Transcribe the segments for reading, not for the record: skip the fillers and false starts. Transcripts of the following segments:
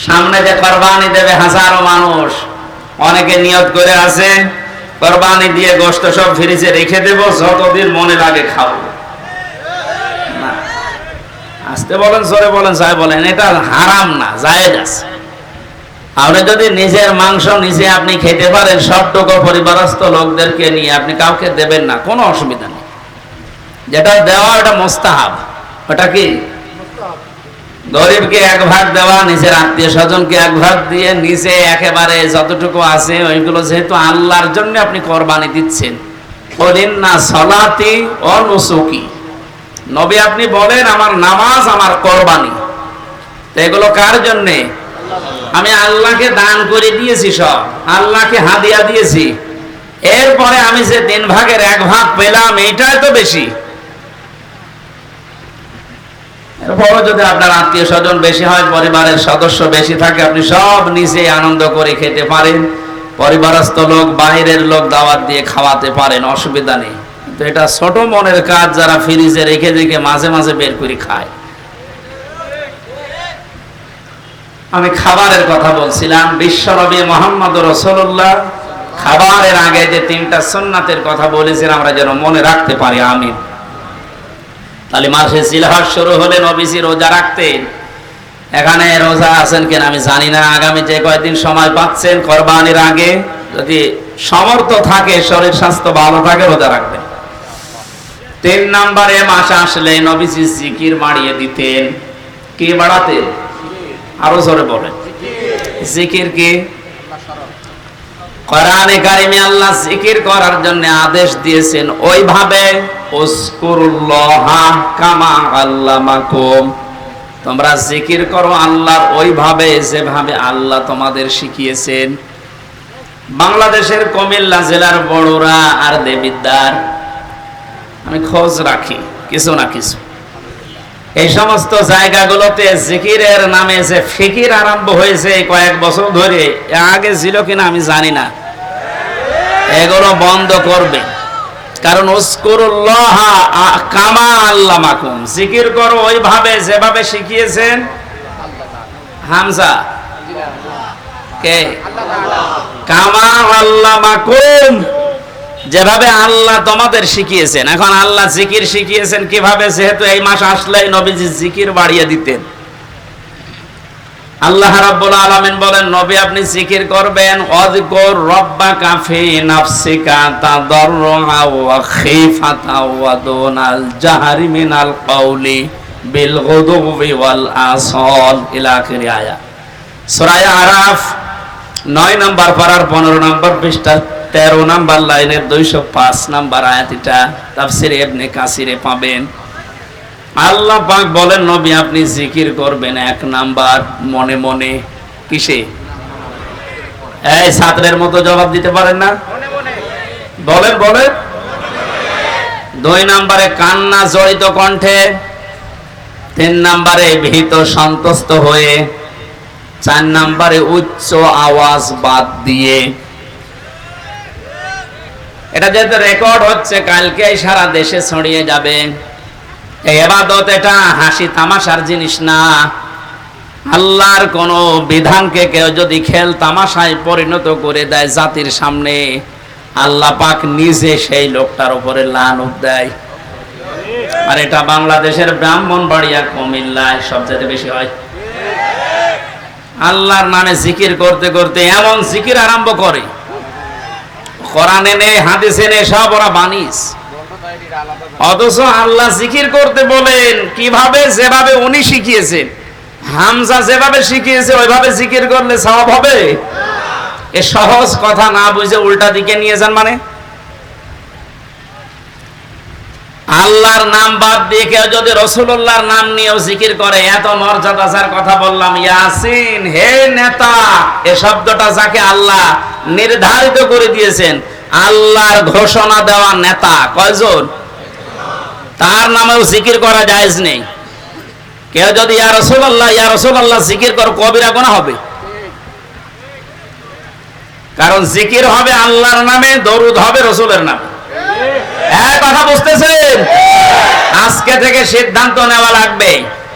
সামনে যে কোরবানি দেবে হাজারো মানুষ, অনেকে নিয়ত করে আছে কোরবানি দিয়ে গোশত সব ফ্রিজে রেখে দেব, যতদিন মনে লাগে খাবো। না, আসতে বলেন, জোরে বলেন, যাই বলেন, এটা হারাম না, জায়েজ আছে। আপনি যদি নিজের মাংস নিজে আপনি খেতে পারেন, সবটুকু পরিবারস্থ লোকদেরকে নিয়ে আপনি কাউকে দেবেন না, কোনো অসুবিধা নেই। যেটা দেওয়া ওটা মুস্তাহাব। ওটা কি? গরিবকে এক ভাগ দেওয়া, নিজের আত্মীয় স্বজনকে এক ভাগ দিয়ে নিজে একেবারে যতটুকু আছে ওইগুলো, যেহেতু আল্লাহর জন্য আপনি কোরবানি দিচ্ছেন। না সলাতি ও নুসুকি, নবী আপনি বলেন আমার নামাজ আমার কোরবানি। তো এগুলো কার জন্যে? আমি আল্লাহকে দান করে দিয়েছি, সব আল্লাহকে হাদিয়া দিয়েছি। এরপরে আমি যে 3 ভাগের 1 ভাগ পেলাম, এইটাই তো বেশি। এরপরও যদি আপনার আত্মীয় স্বজন বেশি হয়, পরিবারের সদস্য বেশি থাকে, আপনি সব নিজে আনন্দ করে খেতে পারেন, পরিবারস্থ লোক বাইরের লোক দাওয়াত দিয়ে খাওয়াতে পারেন, অসুবিধা নেই। তো এটা ছোট মনের কাজ, যারা ফ্রিজে রেখে রেখে মাঝে মাঝে বের করে খায়। আমি খাবারের কথা বলছিলাম। বিশ্বনবী মুহাম্মদ রাসূলুল্লাহ খাবারের আগে যে 3টা সুন্নাতের কথা বলেছেন, আমরা যেন মনে রাখতে পারি। আমিন। তাহলে মাসে জিলহজ শুরু হলে নবীজি রোজা রাখতেন। এখানে রোজা আছেন কিনা আমি জানি না। আগামী যে কয়েকদিন সময় পাচ্ছেন কোরবানির আগে, যদি সমর্থ থাকে, শরীর স্বাস্থ্য ভালো থাকে, রোজা রাখবেন। 3 নম্বরে মাস আসলে নবীজি জিকির বাড়িয়ে দিতেন। কি বাড়াতেন? আরো জোরে বলেন। জিকির কি? কোরআনে কারিমে আল্লাহ জিকির করার জন্য আদেশ দিয়েছেন, ওইভাবে উযকুরুল্লাহা কামা আল্লামাকুম, তোমরা জিকির করো আল্লাহর ওইভাবে যেভাবে আল্লাহ তোমাদের শিখিয়েছেন। বাংলাদেশের কুমিল্লা জেলার বড়ুরা আর দেবিদ্বার আমি খোঁজ রাখি কিছু না কিছু। এই সমস্ত জায়গাগুলোতে জিকিরের নামে যে ফিকির আরম্ভ হয়েছে কয়েক বছর ধরে, আগে ছিল কিনা আমি জানি না, এগুলো বন্ধ করবে। কারণ উযকুরুল্লাহা কামা আল্লামাকুম, জিকির করো ওইভাবে যেভাবে শিখিয়েছেন। হামজা কে? কামা আল্লামাকুম, যেভাবে আল্লাহ তোমাদের শিখিয়েছেন। এখন আল্লাহ জিকির শিখিয়েছেন কিভাবে? যেহেতু এই মাস আসলেই নবীজি জিকির বাড়িয়ে দিতেন। আল্লাহ রাব্বুল আলামিন বলেন, নবী আপনি জিকির করবেন, ওয়াযকুর রাব্বাকা ফি নাফসিকা তাদাররুআ ওয়া খিফাতা ওয়া দুনাল জাহরি মিনাল কাওলি বিল গুদুবি ওয়াল আসাল ইলা আখির আয়াত। সূরা আরাফ 9 নম্বর পারার 15 নম্বর পৃষ্ঠা 13 নম্বর লাইনের 205 নম্বর আয়াত। এটা তাফসীরে ইবনে কাসিরে পাবেন। আল্লাহ পাক বলেন, নবী আপনি জিকির করবেন 1 নাম্বার মনে মনে। কিসে? এই ছাত্রের মতো জবাব দিতে পারেন না? বলেন বলেন। 2 নম্বরে কান্না জড়িত কণ্ঠে। 3 নম্বরে ভীত সন্তুষ্ট হয়ে। 4 নম্বরে উচ্চ আওয়াজ বাদ দিয়ে। এটা যেহেতু রেকর্ড হচ্ছে, কালকে সারা দেশে ছড়িয়ে যাবে। এই ইবাদত এটা হাসি তামাশার জিনিস না। আল্লাহর কোন বিধানকে কেউ যদি খেল তামাশায় পরিণত করে দেয় জাতির সামনে, আল্লাহ পাক নিজে সেই লোকটার উপরে লানত দেয়। আর এটা বাংলাদেশের ব্রাহ্মণবাড়িয়া, কুমিল্লায় সবচেয়ে বেশি হয়। আল্লাহর নামে জিকির করতে করতে এমন জিকির আরম্ভ করে, কোরআনে নেই, হাদিসে নেই, সব ওরা বানিস। অথচ আল্লাহ জিকির করতে বলেন কিভাবে? যেভাবে উনি শিখিয়েছেন। হামজা যেভাবে শিখিয়েছে ওইভাবে জিকির করলে সওয়াব হবে? এ সহজ কথা না বুঝে উল্টা দিকে নিয়ে যান। মানে আল্লাহর নাম বাদ দিয়ে কেউ যদি রাসূলুল্লাহর নাম নিয়েও জিকির করে, এত মর্যাদা যার কথা বললাম, ইয়াসিন, হে নেতা, এই শব্দটা যাকে আল্লাহ নির্ধারিত করে দিয়েছেন, আল্লাহর ঘোষণা দেওয়া নেতা কয়জন, তার নামেও জিকির করা জায়েজ নেই। কেউ যদি ইয়া রাসূলুল্লাহ জিকির করে, কবিরা গুনাহ হবে। কারণ জিকির হবে আল্লাহর নামে, দরুদ হবে রাসূলের নামে। কথা বুঝতেছেন? আজকে থেকে সিদ্ধান্ত নেওয়া লাগবে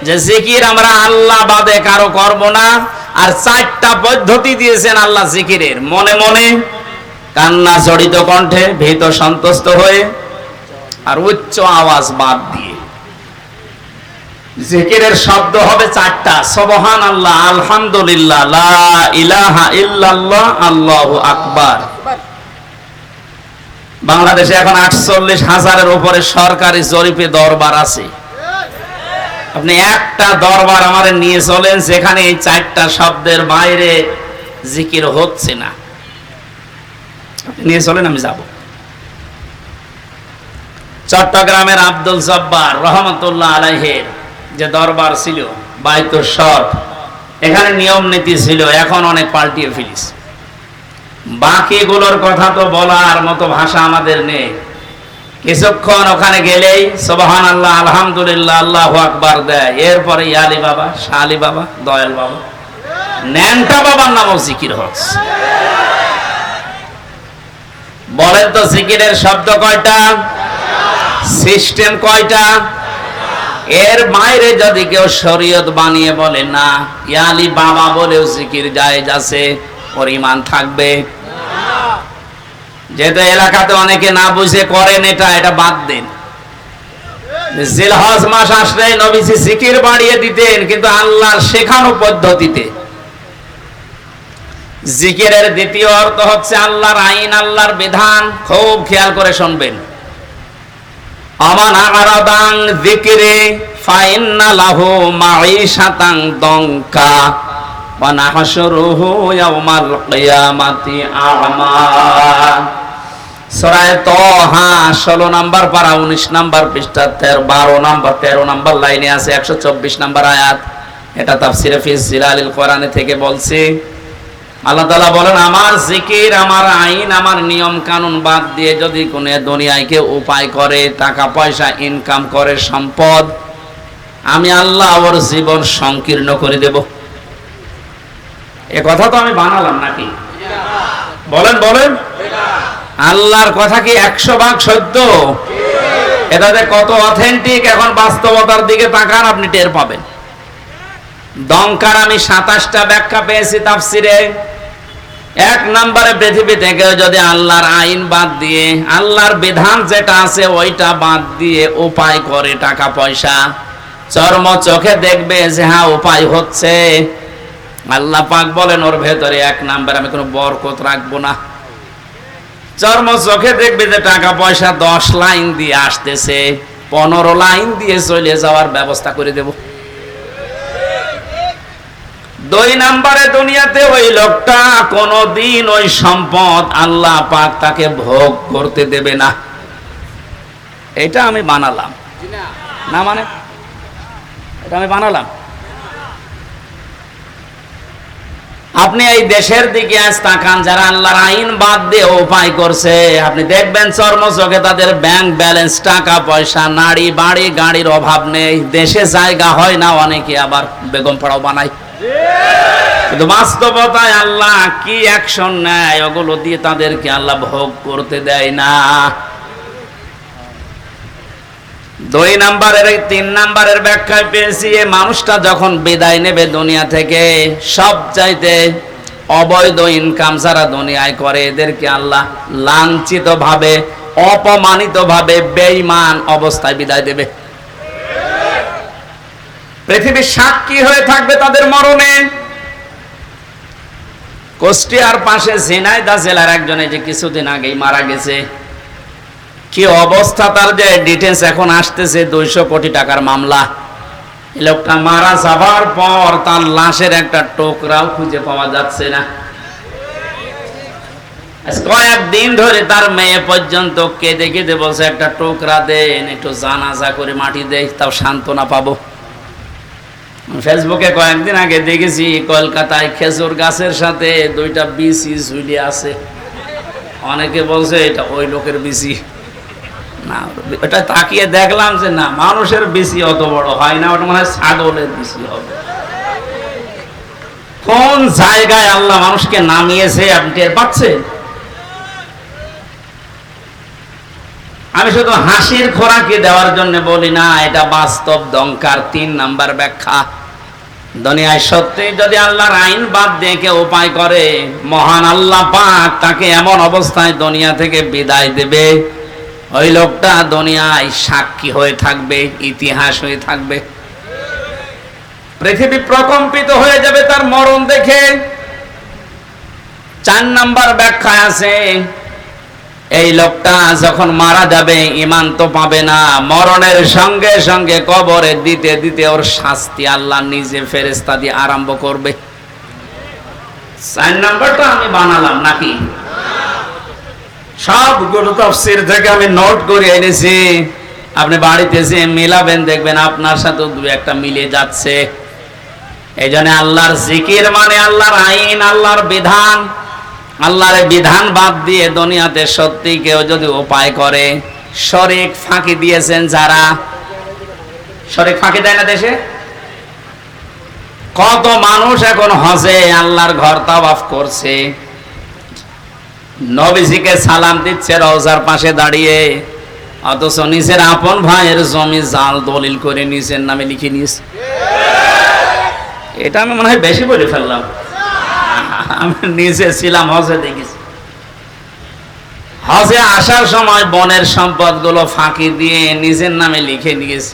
যে জিকির আমরা আল্লাহ বাদে কারো করব না, আর 4টা পদ্ধতি দিয়েছেন আল্লাহ জিকিরের, মনে মনে, কান্না জড়িত কণ্ঠে, ভীত সন্তুষ্ট হয়ে, আর উচ্চ আওয়াজ বাদ দিয়ে। জিকিরের শব্দ হবে 4টা, সুবহানাল্লাহ, আলহামদুলিল্লাহ, লা ইলাহা ইল্লাল্লাহ, আল্লাহু আকবার। বাংলাদেশে এখন 48,000-এর উপরে সরকারি জরিপে দরবার আছে। আপনি একটা দরবার আমাদের নিয়ে চলেন যেখানে এই 4টা শব্দের বাইরে জিকির হচ্ছে না, আপনি নিয়ে চলেন, আমি যাব। চট্টগ্রামের আব্দুল জব্বার রহমতুল্লাহ আলাইহির যে দরবার ছিল বাইতুল শরফ, এখানে নিয়ম নীতি ছিল, এখন অনেক পাল্টিয়ে ফেলিস। বাকিগুলোর কথা তো বলার মতো ভাষা আমাদের নেই। কিছুক্ষণ ওখানে গেলেই সুবহানাল্লাহ, আলহামদুলিল্লাহ, আল্লাহু আকবার দেয়, এরপরে ইয়ালি বাবা, শালি বাবা, দয়াল বাবা, ন্যাংটা বাবার নামও জিকির হচ্ছে। বলেন তো জিকিরের শব্দ কয়টা, সিস্টেম কয়টা? এর বাইরে যদি কেউ শরীয়ত বানিয়ে বলে না ইয়ালি বাবা বলেও জিকির জায়েজ আছে, ওর ঈমান থাকবে? যেহেতু এলাকাতে অনেকে না বুঝে করেন এটা বাদ দেন। জিলহজ মাস আসলে নবীজি জিকির বাড়িয়ে দিতেন, কিন্তু আল্লাহর শেখানো পদ্ধতিতে। জিকিরের দ্বিতীয় অর্থ হচ্ছে আল্লাহর আইন, আল্লাহর বিধান। খুব খেয়াল করে শুনবেন। আমান আরাদান যিকরি ফাইন্না লাহু মাঈশাতান দঙ্কা ওয়া নাহশুরুহু ইয়াওমাল কিয়ামাতি আ'মা। সূরা তাহা 16 নম্বর পারা 19 নম্বর পৃষ্ঠা 13 নম্বর লাইনে আছে 124 নম্বর আয়াত। এটা তাফসীরে ফি জিলালিল কোরআনে থেকে বলছি। আল্লাহ তাআলা বলেন, আমার জিকির, আমার আইন, আমার নিয়ম কানুন বাদ দিয়ে যদি কোন দুনিয়ায় কেউ উপায় করে, টাকা পয়সা ইনকাম করে, সম্পদ, আমি আল্লাহ ওর জীবন সংকীর্ণ করে দেব। এ কথা তো আমি বানালাম নাকি? বলেন বলেন, আল্লাহর কথা কি 100% সত্য? এটাতে কত অথেন্টিক, এখন বাস্তবতার দিকে তাকান, আপনি টের পাবেন। দঙ্কার আমি 27টা ব্যাখ্যা পেয়েছি তাফসিরে। 1 নম্বরে, পৃথিবী থেকে যদি আল্লাহর আইন বাদ দিয়ে, আল্লাহর বিধান যেটা আছে ওইটা বাদ দিয়ে উপায় করে টাকা পয়সা, চর্ম চোখে দেখবে যে হ্যাঁ উপায় হচ্ছে, আল্লাহ পাক বলেন ওর ভেতরে 1 নম্বরে আমি কোনো বরকত রাখবো না। চর্ম চোখে দেখবে যে টাকা পয়সা 10 লাইন দিয়ে আসতেছে, 15 লাইন দিয়ে চলে যাওয়ার ব্যবস্থা করে দেব। 2 নম্বরে, দুনিয়াতে ওই লোকটা কোনদিন ওই সম্পদ আল্লাহ পাক তাকে ভোগ করতে দেবে না। এটা আমি বানালাম না, মানে এটা আমি বানালাম। আপনি এই দেশের দিকে আজ তাকান, যারা আল্লাহর আইন বাদ দিয়ে উপায় করছে, আপনি দেখবেন চর্মচোখে তাদের ব্যাংক ব্যালেন্স, টাকা পয়সা, নাড়ি বাড়ি গাড়ির অভাব নেই, দেশে জায়গা হয় না, অনেকে আবার বেগম পাড়াও বানায়। কিন্তু বাস্তবতায় আল্লাহ কি অ্যাকশন নেয়, ওগুলো দিয়ে তাদেরকে আল্লাহ ভোগ করতে দেয় না। 2 নম্বরের 3 নম্বরের ব্যাখ্যায় পেয়েছি, এই মানুষটা যখন বিদায় নেবে দুনিয়া থেকে, সব চাইতে অবৈধ ইনকাম যারা দুনিয়ায় করে, এদেরকে আল্লাহ লাঞ্ছিত ভাবে, অপমানিত ভাবে, বেঈমান অবস্থায় বিদায় দেবে। পৃথিবীর সাক্ষী হয়ে থাকবে তাদের মরণে। কুষ্টিয়ার পাশে ঝিনাইদহ জেলার একজনে যে কিছুদিন আগেই মারা গেছে, কি অবস্থা তার, যে ডিটেলস এখন আসতেছে, 200 কোটি টাকার মামলা। এই লোকটা মারা যাবার পর তার লাশের একটা টুকরাও খুঁজে পাওয়া যাচ্ছে না। কয়েকদিন ধরে তার মেয়ে পর্যন্ত কেঁদে কেঁদে বলছে, একটা টুকরা দেন, একটু জানাজা করে মাটি দেয়, তাও সান্ত্বনা পাবো। ফেসবুকে কয়েকদিন আগে দেখেছি কলকাতায় খেজুর গাছের সাথে 2টা বিচি ঝুলে আছে। অনেকে বলছে এটা ওই লোকের বিচি না, এটা তাকিয়ে দেখলাম যে না, মানুষের বিচি অত বড় হয় না, ওটা মনে হয় ছাগলের বিচি হবে। কোন জায়গায় আল্লাহ মানুষকে নামিয়েছে আপনি টের পাচ্ছেন? আমি শুধু হাসির খোরাকি দেওয়ার জন্য বলি না, এটা বাস্তব দঙ্কার। 3 নাম্বার ব্যাখ্যা, দুনিয়ায় সত্যি যদি আল্লাহর আইন বাদ দিয়ে কেউ উপায় করে, মহান আল্লাহ পাক তাকে এমন অবস্থায় দুনিয়া থেকে বিদায় দেবে, ওই লোকটা দুনিয়ায় সাক্ষী হয়ে থাকবে, ইতিহাস হয়ে থাকবে। পৃথিবী প্রকম্পিত হয়ে যাবে তার মরণ দেখে। 4 নাম্বার ব্যাখ্যা আছে, এই লোকটা যখন মারা যাবে ঈমান তো পাবে না, মরণের সঙ্গে সঙ্গে কবরে দিতে দিতে ওর শাস্তি আল্লাহ নিজে ফেরেশতা দিয়ে আরম্ভ করবে। 4 নাম্বারটা আমি বানালাম নাকি? সবগুলো তাফসীর থেকে আমি নোট করে এনেছি, আপনি বাড়িতে এসে মিলাবেন, দেখবেন আপনার সাথে দু একটা মিলে যাচ্ছে। এই জন্য আল্লাহর জিকির মানে আল্লাহর আইন, আল্লাহর বিধান। আল্লাহর বিধান বাদ দিয়ে দুনিয়াতে সত্যি কেউ যদি উপায় করে, শরীক ফাঁকি দিয়েছেন যারা, শরীক ফাঁকি দেয় না দেশে? কত মানুষ এখন হজে আল্লাহর ঘর তাওয়াফ করছে, নবীজিকে সালাম দিচ্ছে রওজার পাশে দাঁড়িয়ে, অথচ নিজের আপন ভাইয়ের জমি জাল দলিল করে নিজের নামে লিখে নিয়েছে। এটা আমি মনে হয় বেশি বলে ফেললাম, আমি নিজে ছিলাম হজে, দেখেছি। হজে আসার সময় বনের সম্পদ গুলো ফাঁকি দিয়ে নিজের নামে লিখে নিয়েছে।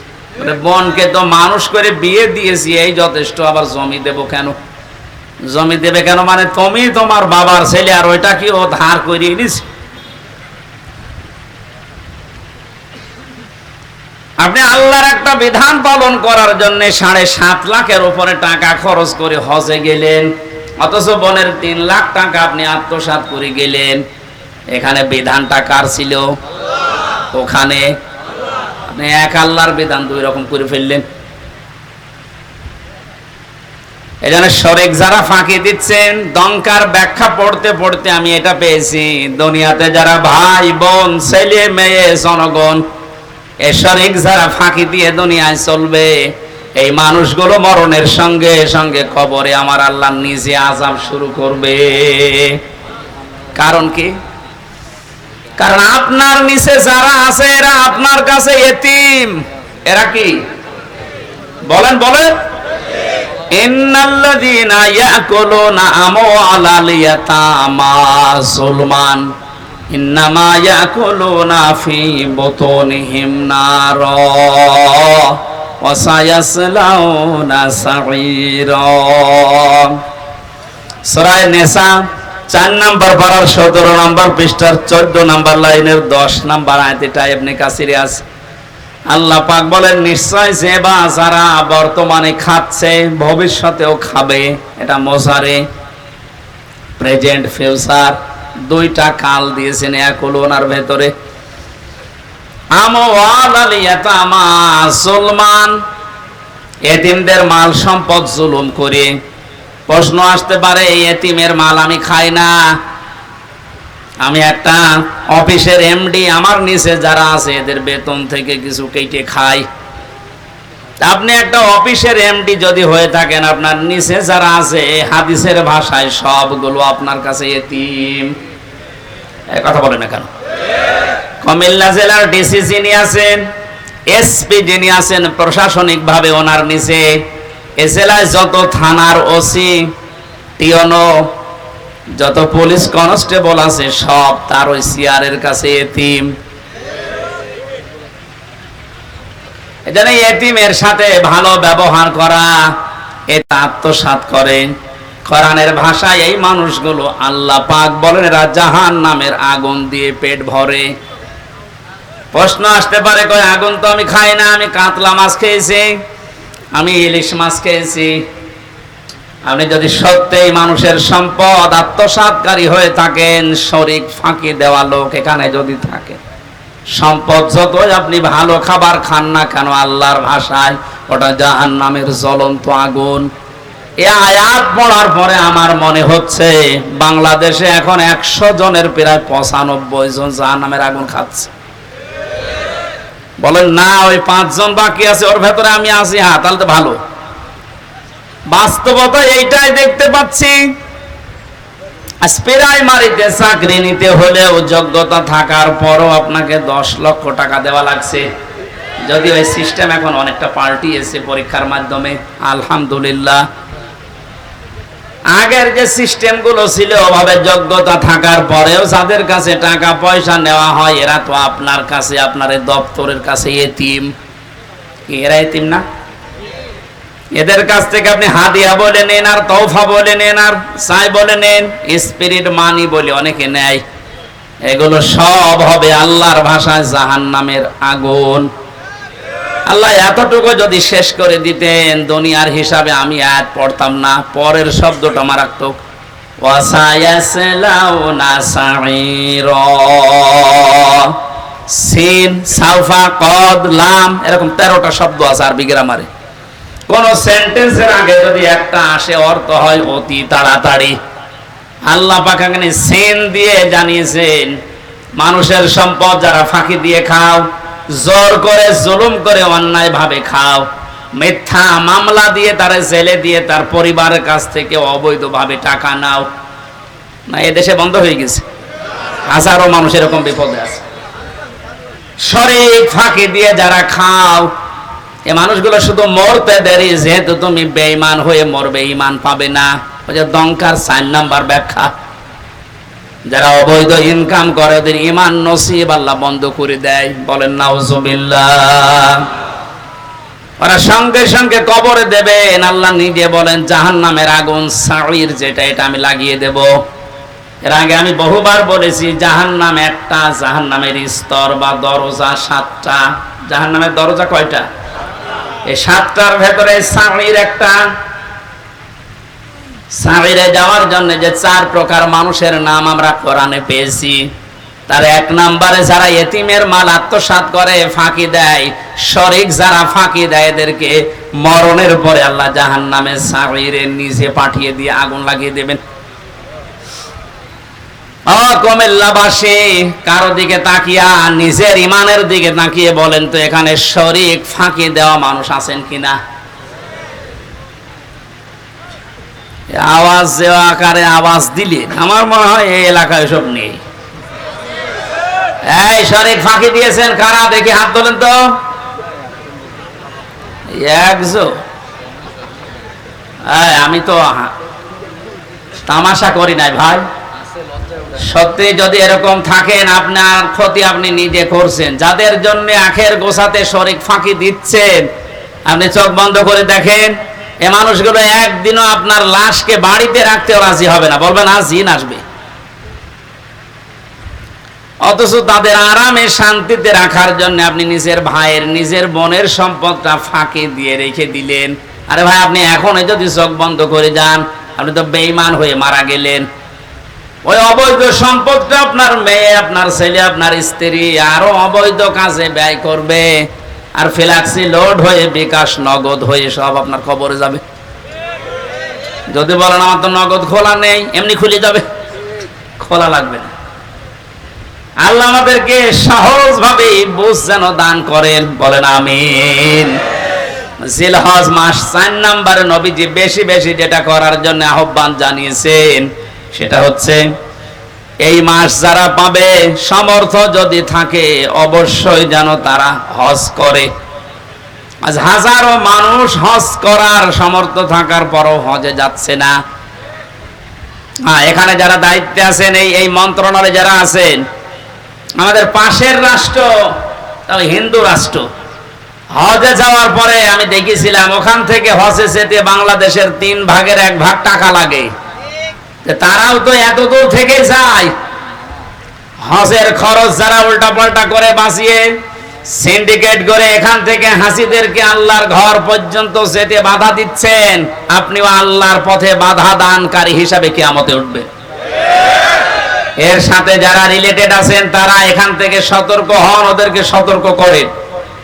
বনকে তো মানুষ করে বিয়ে দিয়েছি, এই যথেষ্ট, আবার জমি দেব কেন? জমি দেবে কেন মানে তুমি তোমার বাবার ছেলে, আর ওইটা কি ও ধার করিয়ে নিছে? আপনি আল্লাহর একটা বিধান পালন করার জন্য 7.5 লাখের উপরে টাকা খরচ করে হজে গেলেন, অথচ বনের 3 লাখ টাকা আপনি আত্মসাৎ করে গেলেন। এখানে বিধানটা কার ছিল? ওখানে আপনি এক আল্লাহর বিধান 2 রকম করে ফেললেন। এই জন্য শরীক যারা ফাঁকি দিচ্ছেন, দঙ্কার ব্যাখ্যা পড়তে পড়তে আমি এটা পেয়েছি, দুনিয়াতে যারা ভাই বোন ছেলে মেয়ে জনগণ এ শরীক যারা ফাঁকি দিয়ে দুনিয়ায় চলবে, এই মানুষগুলো মরণের সঙ্গে সঙ্গে কবরে আমার আল্লাহ নিজে আযাব শুরু করবে। কারণ কি? কারণ আপনার নিচে যারা আছে এরা আপনার কাছে এতিম। এরা কি? বলেন বলেন। ইন্নাল্লাযীনা ইয়াকুলুনা আমওয়ালাল ইয়াতামা যুলমান ইন্নামা ইয়াকুলুনা ফি বুতুনিহিম নারা ওয়া সায়াসলাউনা সাঈরা। সূরা নিসা 4 নাম্বার পারার 17 নাম্বার পৃষ্ঠার 14 নাম্বার লাইনের 10 নাম্বার আয়াত, এটা ইবনে কাসিরে আছে। আল্লাহ পাক বলেন, নিশ্চয় যে বা যারা বর্তমানে খাচ্ছে ভবিষ্যতেও খাবে। এটা মোজারে, প্রেজেন্ট, ফিউচার, 2টা কাল দিয়েছেন ইয়াকুলুনার ভেতরে। আমওয়ালাল ইয়াতামা যুলমান, এতিমদের মাল সম্পদ জুলুম করে। প্রশ্ন আসতে পারে, এতিমের মাল আমি খাই না, আমি একটা অফিসের এমডি, আমার নিচে যারা আছে এদের বেতন থেকে কিছু কেটে খাই। আপনি একটা অফিসের এমডি যদি হয়ে থাকেন, আপনার নিচে যারা আছে হাদিসের ভাষায় সবগুলো আপনার কাছে এতিম। এই কথা বলে না কেন? কুমিল্লা জেলার ডিসি যিনি আছেন, এসপি যিনি আছেন, প্রশাসনিক ভাবে ওনার নিচে এ জেলায় যত থানার ওসি, টিওনো, যত পুলিশ কনস্টেবল আছে সব তার ওই সিআরের কাছে এতিম। এজন্য এতিমের সাথে ভালো ব্যবহার করা, এটা আত্মসাৎ করে। কোরআনের ভাষায় এই মানুষগুলো আল্লাহ পাক বলেন এরা জাহান্নামের আগুন দিয়ে পেট ভরে। প্রশ্ন আসতে পারে, কয় আগুন তো আমি খাই না, আমি কাতলা মাছ খেয়েছি, আমি ইলিশ মাছ খেয়েছি। আপনি যদি সত্যিই মানুষের সম্পদ আত্মসাৎকারী হয়ে থাকেন, শরীক ফাঁকি দেওয়া লোক এখানে যদি থাকে, সম্পদ যতই আপনি ভালো খাবার খান না কেন, আল্লাহর ভাষায় ওটা জাহান্নামের জ্বলন্ত আগুন। এই আয়াত পড়ার পরে আমার মনে হচ্ছে বাংলাদেশে এখন 100 জনের প্রায় 95 জন জাহান্নামের আগুন খাচ্ছে। বলেন না, ওই 5 জন বাকি আছে, ওর ভেতরে আমি আছি। হ্যাঁ, তাহলে তো ভালো। বাস্তবতা এইটাই দেখতে পাচ্ছি। প্রাইমারিতে চাকরি নিতে হলেও যোগ্যতা থাকার পরও আপনাকে 10 লক্ষ টাকা দেওয়া লাগছে। যদি ওই সিস্টেম এখন অনেকটা পাল্টিয়েছে পরীক্ষার মাধ্যমে, আলহামদুলিল্লাহ। আগের যে সিস্টেম গুলো ছিল ওভাবে যোগ্যতা থাকার পরেও যাদের কাছে টাকা পয়সা নেওয়া হয়, এরা তো আপনার কাছে, আপনার এই দপ্তরের কাছে এতিম। এরা এতিম না? এদের কাছ থেকে আপনি হাদিয়া বলে নেন, আর তৌফা বলে নেন, আর চাই বলে নেন, স্পিরিট মানি বলে অনেকে নেয়। এগুলো সব হবে আল্লাহর ভাষায় জাহান্নামের আগুন। আল্লাহ এতটুকু যদি শেষ করে দিতেন, দুনিয়ার হিসাবে আমি আয়াত পড়তাম না, পরের শব্দটা মারাত্মক। ওয়াসায়াসলাউনা সাঈরা, সিন, সাউফা, কদ, লাম, এরকম 13টা শব্দ আছে আরবি গ্রামারে। কোন সেন্টেন্সের আগে যদি একটা আসে অর্থ হয় অতি তাড়াতাড়ি। আল্লাহ পাক এখানে সিন দিয়ে জানিয়েছেন, মানুষের সম্পদ যারা ফাঁকি দিয়ে খাও, জোর করে জুলুম করে অন্যায় ভাবে খাও, মিথ্যা মামলা দিয়ে তার জেলে দিয়ে তার পরিবারের কাছ থেকে অবৈধভাবে টাকা নাও, না এদেশে বন্ধ হয়ে গেছে? হাজারো মানুষ এরকম বিপদে আছে। শরীক ফাঁকি দিয়ে যারা খাও, এই মানুষগুলো শুধু মরতে দেরি, যেহেতু তুমি বেঈমান হয়ে মরবে, ঈমান পাবে না। ওই যে দংকার 4 নাম্বার ব্যাখ্যা, যারা অবৈধ ইনকাম করে ওদের ঈমান নসিব আল্লাহ বন্ধ করে দেয়। বলেন নাউজুবিল্লাহ। ওরা সঙ্গে সঙ্গে কবরে দেবেন। আল্লাহ নিজে বলেন জাহান্নামের আগুন সাঈর, যেটা এটা আমি লাগিয়ে দেব। এর আগে আমি বহুবার বলেছি, জাহান্নাম একটা, জাহান্নামের স্তর বা দরজা 7টা। জাহান্নামের দরজা কয়টা? এই 7টার ভেতরে সাঈর একটা। সাঈরে যাওয়ার জন্য যে 4 প্রকার মানুষের নাম আমরা কোরআনে পেয়েছি, তার 1 নম্বরে যারা এতিমের মাল আত্মসাৎ করে, ফাঁকি দেয়, শরীক যারা ফাঁকি দেয়, এদেরকে মরণের পরে আল্লাহ জাহান্নামে সাঈরে নিচে পাঠিয়ে দিয়ে আগুন লাগিয়ে দেবেন। কুমিল্লাবাসী কারো দিকে তাকিয়া, নিজের ইমানের দিকে তাকিয়ে বলেন তো, এখানে শরীক ফাঁকি দেওয়া মানুষ আছেন কিনা? আওয়াজ দেওয়া আকারে আওয়াজ দিলে আমার মনে হয় এই এলাকায় সব নেই। এই শরীক ফাঁকি দিয়েছেন কারা? দেখি হাত তোলেন তো। আমি তো তামাশা করি নাই ভাই। সত্যি যদি এরকম থাকেন, আপনার ক্ষতি আপনি নিজে করছেন। যাদের জন্য আখের গোছাতে শরীক ফাঁকি দিচ্ছেন, আপনি চোখ বন্ধ করে দেখেন, এ মানুষগুলো একদিনও আপনার লাশকে বাড়িতে রাখতেও রাজি হবে না, বলবেন আজ জিন আসবে। অথচ তাদের আরামে শান্তিতে রাখার জন্য আপনি নিজের ভাইয়ের, নিজের বোনের সম্পদটা ফাঁকি দিয়ে রেখে দিলেন। আরে ভাই, আপনি এখনই যদি চোখ বন্ধ করে যান, আপনি তো বেঈমান হয়ে মারা গেলেন। ওই অবৈধ সম্পদটা আপনার মেয়ে, আপনার ছেলে, আপনার স্ত্রী আরো অবৈধ কাজে ব্যয় করবে, আর ফ্ল্যাক্সি লোড হয়ে, বিকাশ নগদ হয়ে সব আপনার খবরে যাবে। যদি বলেন আমার তো নগদ খোলা নেই, এমনি খুলে যাবে, খোলা লাগবে না। আল্লাহ আমাদেরকে সহজ ভাবে বুঝ যেন দান করেন, বলেন আমিন। জিলহজ মাস 4 নম্বরে নবীজি বেশি বেশি যেটা করার জন্য আহ্বান জানিয়েছেন, সেটা হচ্ছে এই মাস যারা পাবে, সামর্থ্য যদি থাকে, অবশ্যই যেন তারা হজ করে। আজ হাজারো মানুষ হজ করার সামর্থ্য থাকার পরও হজে যাচ্ছে না। এখানে যারা দায়িত্বে আছেন, এই মন্ত্রণালয়ে যারা আছেন, আমাদের পাশের রাষ্ট্র হিন্দু রাষ্ট্র, হজে যাওয়ার পরে আমি দেখেছিলাম ওখান থেকে হজে যেতে বাংলাদেশের 3 ভাগের 1 ভাগ টাকা লাগে। তারাও তো এত দূর থেকে যায়, হজের খরচ যারা উল্টা পাল্টা করে বাঁচিয়ে সিন্ডিকেট করে এখান থেকে হাসিদেরকে আল্লাহর ঘর পর্যন্ত যেতে বাধা দিচ্ছেন, আপনিও আল্লাহর পথে বাধা দানকারী হিসাবে কিয়ামতে উঠবেন। এর সাথে যারা রিলেটেড আছেন তারা এখান থেকে সতর্ক হন, ওদেরকে সতর্ক করেন।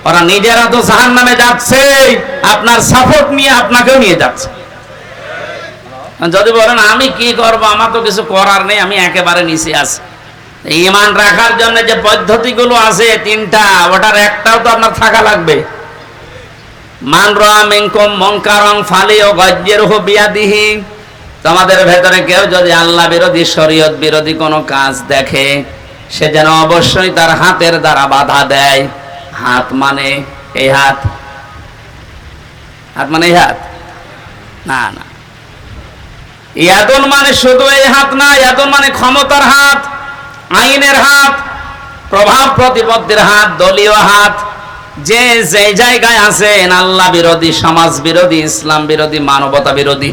ওরা নিজেরা তো জাহান্নামে যাচ্ছে, আপনার সাপোর্ট নিয়ে আপনাকেও নিয়ে যাচ্ছে। যদি বলেন আমি কি করব, আমার তো কিছু করার নেই, আমি একেবারে নিচে আছি, ঈমান রাখার জন্য যে পদ্ধতিগুলো আছে 3টা, ওটার একটাও তো আপনার থাকা লাগবে। মান রাআ মিনকুম মুনকারান ফালিয়ুগায়্যিরহু বিয়াদিহি, তোমাদের ভেতরে কেউ যদি আল্লাহ বিরোধী, শরীয়ত বিরোধী কোনো কাজ দেখে, সে যেন অবশ্যই তার হাতের দ্বারা বাধা দেয়। হাত মানে এই হাত, হাত মানে এই হাত না, না, ইয়াদুন মানে শুধু এই হাত না, ইয়াদুন মানে ক্ষমতার হাত, আইনের হাত, প্রভাব প্রতিপত্তির হাত, দলীয় হাত। যে যে জায়গায় আছেন আল্লাহ বিরোধী, সমাজ বিরোধী, ইসলাম বিরোধী, মানবতা বিরোধী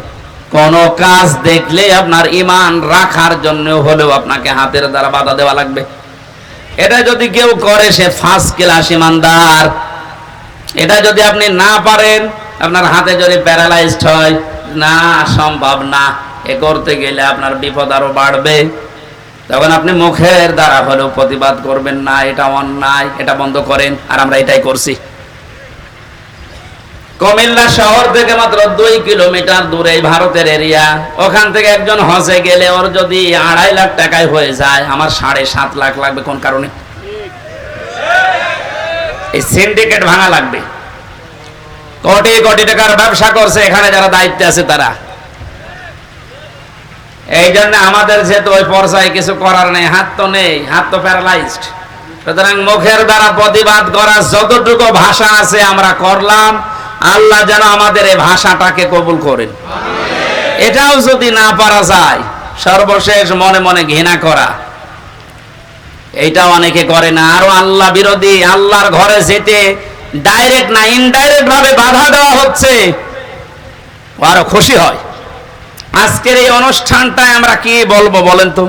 কোন কাজ দেখলে আপনার ঈমান রাখার জন্য হলেও আপনাকে হাতের দ্বারা বাধা দেওয়া লাগবে। এটা যদি কেউ করে সে ফার্স্ট ক্লাস ঈমানদার। এটা যদি আপনি না পারেন, আপনার হাতে যদি প্যারালাইজড হয়, না সম্ভব না, এ করতে গেলে আপনার বিপদ আরো বাড়বে, তখন আপনি মুখের দ্বারা হলেও প্রতিবাদ করবেন, না এটা অন্যায়, এটা বন্ধ করেন। আর আমরা এটাই করছি। কুমিল্লা শহর থেকে মাত্র 2 কিলোমিটার দূরে ভারতের এরিয়া, ওখান থেকে একজন হজে গেলে ওর যদি 2.5 লাখ টাকায় হয়ে যায়, আমার 7.5 লাখ লাগবে কোন কারণে? এই সিন্ডিকেট ভাঙা লাগবে। কোটি কোটি টাকার ব্যবসা করছে এখানে যারা দায়িত্বে আছে তারা। এই জন্য আমাদের যেহেতু ওই পর্যায়ে কিছু করার নেই, হাত তো নেই, হাত তো প্যারালাইজড। সুতরাং মুখের দ্বারা প্রতিবাদ করা যতটুকু ভাষা আছে আমরা করলাম। আল্লাহ যেন আমাদের এই ভাষাটাকে কবুল করেন। এটাও যদি না পারা যায়, সর্বশেষ মনে মনে ঘৃণা করা, এইটাও অনেকে করে না। আরো আল্লাহ বিরোধী, আল্লাহর ঘরে যেতে ডাইরেক্ট না ইনডাইরেক্ট ভাবে বাধা দেওয়া হচ্ছে, আরো খুশি হয়। আজকের এই অনুষ্ঠানটায় আমরা কি বলবো বলেন তো?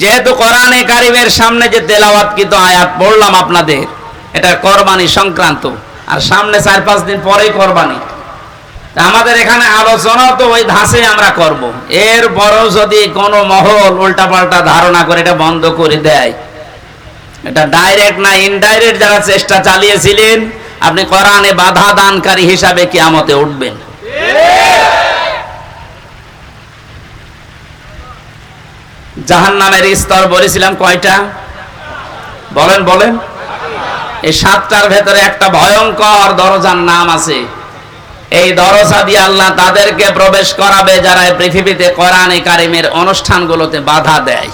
যেহেতু কোরআনে কারিমের সামনে যে তেলাওয়াতকৃত আয়াত পড়লাম আপনাদের, এটা কোরবানি সংক্রান্ত, আর সামনে 4-5 দিন পরেই কোরবানি। আমাদের এখানে আলোচনা তো ওই ধাঁচে আমরা করব। এরপরও যদি কোনো মহল উল্টাপাল্টা ধারণা করে এটা বন্ধ করে দেয়, এটা ডাইরেক্ট না ইনডাইরেক্ট যারা চেষ্টা চালিয়েছিলেন, আপনি কোরআনে বাধা দানকারী হিসাবে কিয়ামতে উঠবেন। জাহান্নামের স্তর বলেছিলাম কয়টা? বলেন বলেন। এই 7টার ভেতরে একটা ভয়ঙ্কর দরজার নাম আছে। এই দরজা দিয়ে আল্লাহ তাদেরকে প্রবেশ করাবে যারা এই পৃথিবীতে কোরআনে কারিমের অনুষ্ঠানগুলোতে বাধা দেয়।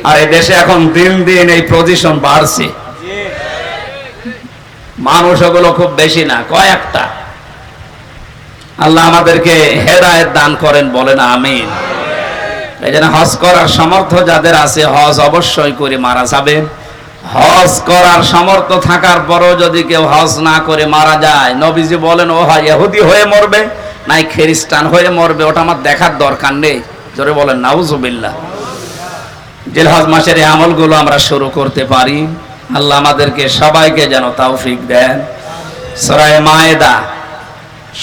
আর এই দেশে এখন দিন দিন এই পজিশন বাড়ছে। মানুষ ওগুলো খুব বেশি না, কয়েকটা। আল্লাহ আমাদেরকে হেদায়েত দান করেন, বলেন আমিন। এই জন্য হজ করার সামর্থ্য যাদের আছে, হজ অবশ্যই করে মারা যাবে। হজ করার সামর্থ্য থাকার পরও যদি কেউ হজ না করে মারা যায়, নবীজি বলেন ও হয় ইহুদি হয়ে মরবে নাই খ্রিস্টান হয়ে মরবে, ওটা আমার দেখার দরকার নেই। জোরে বলেন নাউজুবিল্লাহ। জিলহজ মাসের এই আমলগুলো আমরা শুরু করতে পারি। আল্লাহ আমাদেরকে সবাইকে যেন তৌফিক দেন। সূরা মায়েদা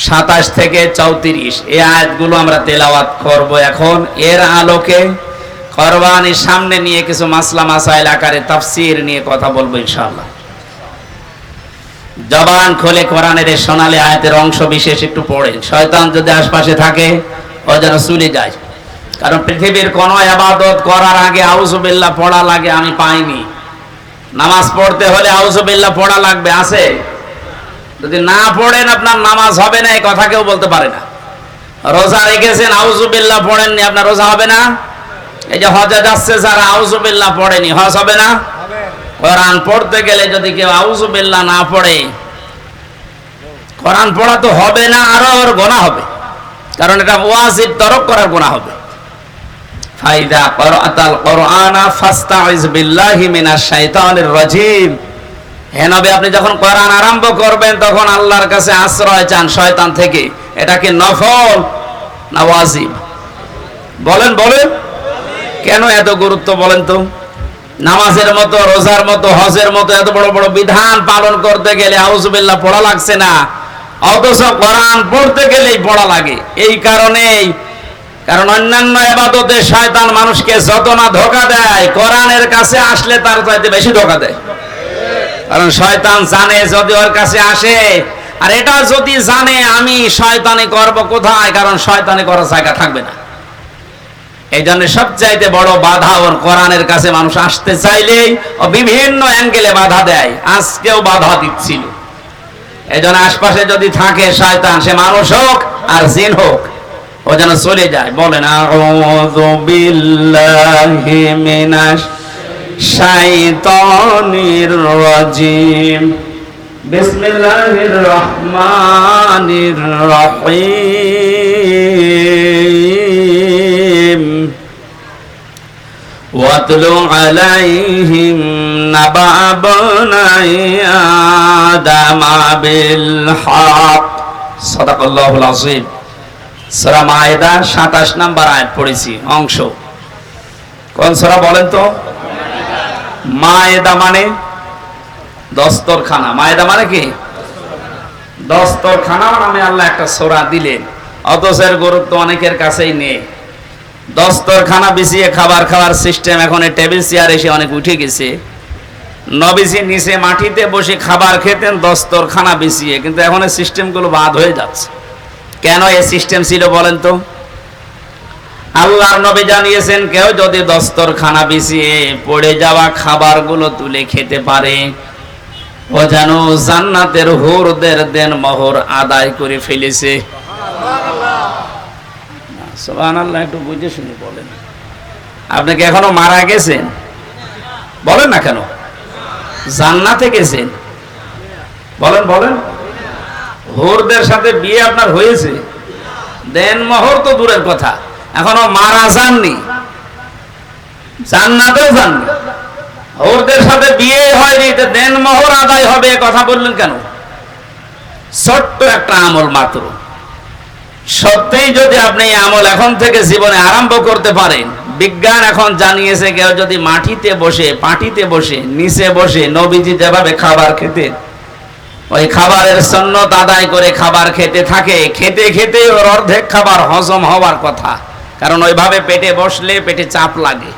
27 থেকে 34 এই আয়াতগুলো আমরা তেলাওয়াত করব এখন। এর আলোকে কোরবানির সামনে নিয়ে কিছু মাসলা মাসাইল আকারে তাফসীর নিয়ে কথা বলবো ইনশাআল্লাহ। জবান খুলে কোরআনের এই সোনালী আয়াতের অংশ বিশেষ একটু পড়েন। শয়তান যদি আশপাশে থাকে ও যেন চলে যায়। কারণ পৃথিবীর কোনো ইবাদত করার আগে আউযুবিল্লাহ পড়া লাগে আমি পাইনি। নামাজ পড়তে হলে আউযুবিল্লাহ পড়া লাগবে, আছে? যদি না পড়েন আপনার নামাজ হবে না, এই কথা কেউ বলতে পারে না। রোজা রেখেছেন আউযুবিল্লাহ পড়েননি, আপনার রোজা হবে না। এই যে হজে যাচ্ছে যারা আউযুবিল্লাহ পড়েনি, হজ হবে না। কোরআন পড়তে গেলে যদি কেউ আউযুবিল্লাহ না পড়ে, কোরআন পড়া তো হবে না, আরো ওর গুনাহ হবে। কারণ এটা ওয়াজিব তরক করার গুনাহ হবে। ফাইদা ক্বরাআতাল কুরআনা ফাস্তাইজ বিল্লাহি মিনাশ শাইতানির রাজিম। হে নবী, আপনি যখন কোরআন আরম্ভ করবেন তখন আল্লাহর কাছে আশ্রয় চান শয়তান থেকে। এটা কি নফল না ওয়াজিব? বলেন বলেন। কেন এত গুরুত্ব বলেন তো? নামাজের মতো, রোজার মতো, হজের মতো এত বড় বড় বিধান পালন করতে গেলে আউযুবিল্লাহ পড়া লাগছে না, অথচ কোরআন পড়তে গেলেই পড়া লাগে। এই কারণেই, কারণ অন্যান্য ইবাদতে শয়তান মানুষকে যত না ধোঁকা দেয়, কোরআনের কাছে আসলে তার চাইতে বেশি ধোঁকা দেয়। কারণ শয়তান জানে যদি ওর কাছে আসে, আর এটা যদি জানে আমি শয়তানি করব কোথায়, কারণ শয়তানি করার জায়গা থাকবে না। এই জন্য সবচাইতে বড় বাধা ওর কোরআনের কাছে মানুষ আসতে চাইলেই ও বিভিন্ন অ্যাঙ্গেলে বাধা দেয়। আজকেও বাধা দিচ্ছিল। এই জন্য আশপাশে যদি থাকে শয়তান, সে মানুষ হোক আর জিন হোক, ও যেন চলে যায়। বলেন আউযু বিল্লাহি মিনাশ শাইতানির রাজিম। বিসমিল্লাহির রহমানির রহিম ওয়াতলু আলাইহিম নাবা বনাই আদামা বিল হক। সাদাকাল্লাহুল আযীম। সূরা মায়েদা 27 নম্বর আয়াত পড়েছি অংশ। কোন সূরা বলেন তো? মায়েদা মানে দস্তরখানা। মায়েদা মানে কি? দস্তরখানা নামে আল্লাহ একটা সূরা দিলেন, অথচ এর গুরুত্ব অনেকের কাছেই নেই। দস্তরখানা বিছিয়ে খাবার খাওয়ার সিস্টেম এখন টেবিল চেয়ার এসে অনেক উঠে গেছে। নবীজি নিচে মাটিতে বসে খাবার খেতেন দস্তরখানা বিছিয়ে, কিন্তু এখন এই সিস্টেমগুলো বাদ হয়ে যাচ্ছে। কেন এই সিস্টেম ছিল বলেন তো? আল্লাহর নবী জানিয়েছেন কেউ যদি দস্তরখানা বিছিয়ে পড়ে যাওয়া খাবারগুলো তুলে খেতে পারে, ও যেন জান্নাতের হুরদের দেনমোহর আদায় করে ফেলেছে। সুবহানাল্লাহ। একটু বুঝে শুনে বলেন। আপনি কি এখনো মারা গেছেন? বলেন না কেন? জান্নাতে গেছেন? বলেন বলেন। হুরদের সাথে বিয়ে আপনার হয়েছে? দেনমোহর তো দূরের কথা, এখনো মারা যাননি, জান্নাতেও যাননি, হুরদের সাথে বিয়ে হয়নি, তো দেনমোহর আদায় হবে কথা বললেন কেন? ছোট্ট একটা আমল মাত্র। সত্যিই যদি আপনি এই আমল এখন থেকে জীবনে আরম্ভ করতে পারেন, বিজ্ঞান এখন জানিয়েছে কেউ যদি মাটিতে বসে, পাটিতে বসে, নিচে বসে নবীজি যেভাবে খাবার খেতেন, ওই খাবারের সুন্নত আদায় করে খাবার খেতে থাকে, খেতে খেতে ওর অর্ধেক খাবার হজম হওয়ার কথা, কারণ ওইভাবে পেটে বসলে পেটে চাপ লাগে।